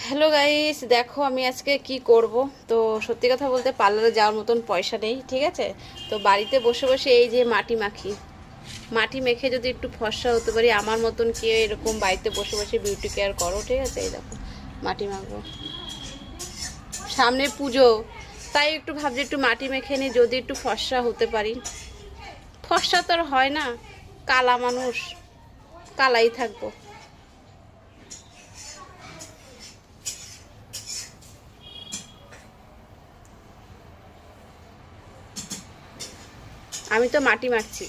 Hello guys, দেখো আমি আজকে কি করব। তো সত্যি কথা বলতে পার্লারে যাওয়ার মতন পয়সা নেই, ঠিক আছে। তো বাড়িতে বসে বসে এই যে মাটি মেখে যদি একটু ফর্সা হতে পারি, আমার মতন কেউ এরকম বাড়িতে বসে বসে বিউটি কেয়ার করো, ঠিক আছে। এই দেখো মাটি মাখবো, সামনে পুজো, তাই একটু ভাবছি একটু মাটি মেখে নিই, যদি একটু ফর্সা হতে পারি। ফর্সা তো আর হয় না, কালা মানুষ, কালাই থাকবো। আমি তো মাটি মাখছি,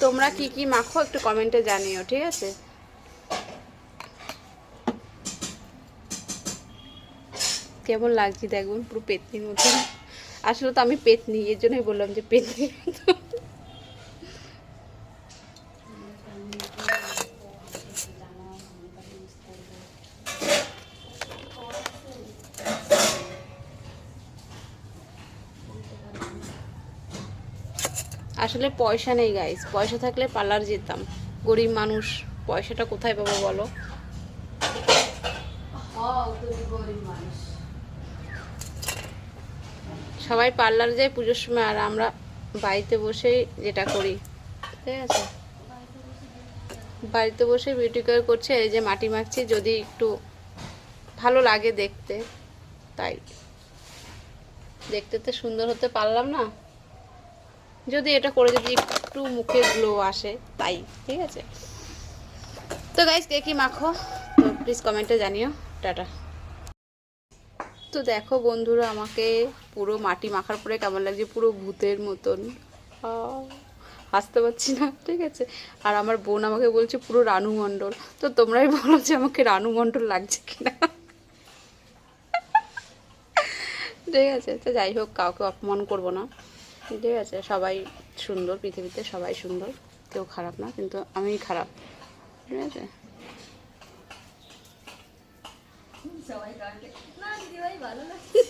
তোমরা কি কি মাখো একটু কমেন্টে জানিও, ঠিক আছে। কেমন লাগছে দেখুন, পুরো পেতনির মতো। আসলে তো আমি পেতনি, এর জন্যই বললাম যে পেতনির মতো। আসলে পয়সা নেই গাইস, পয়সা থাকলে পার্লার যেতাম। গরিব মানুষ, পয়সাটা কোথায় পাবো বলো। সবাই পার্লার যায় পুজোর সময়, আর আমরা বাড়িতে বসেই যেটা করি, ঠিক আছে। বাড়িতে বসে বিউটি কেয়ার করছে, এই যে মাটি মাখছি, যদি একটু ভালো লাগে দেখতে, তাই। দেখতে তো সুন্দর হতে পারলাম না, যদি এটা করে যদি একটু মুখে গ্লো আসে, তাই, ঠিক আছে। তো গাইস, কে কি মাখো তো প্লিজ কমেন্টে জানিও। টাটা। তো দেখো বন্ধুরা, আমাকে পুরো মাটি মাখার পরে কেমন লাগছে, পুরো ভূতের মতন। হাসতে পারছি না, ঠিক আছে। আর আমার বোন আমাকে বলছে পুরো রানু মণ্ডল। তো তোমরাই বলো যে আমাকে রানু মণ্ডল লাগছে কিনা, ঠিক আছে। তো যাই হোক, কাউকে অপমান করব না, ঠিক আছে। সবাই সুন্দর, পৃথিবীতে সবাই সুন্দর, কেউ খারাপ না, কিন্তু আমিই খারাপ, ঠিক আছে। সবাই কাটে না, দিদিভাই ভালো লাগে।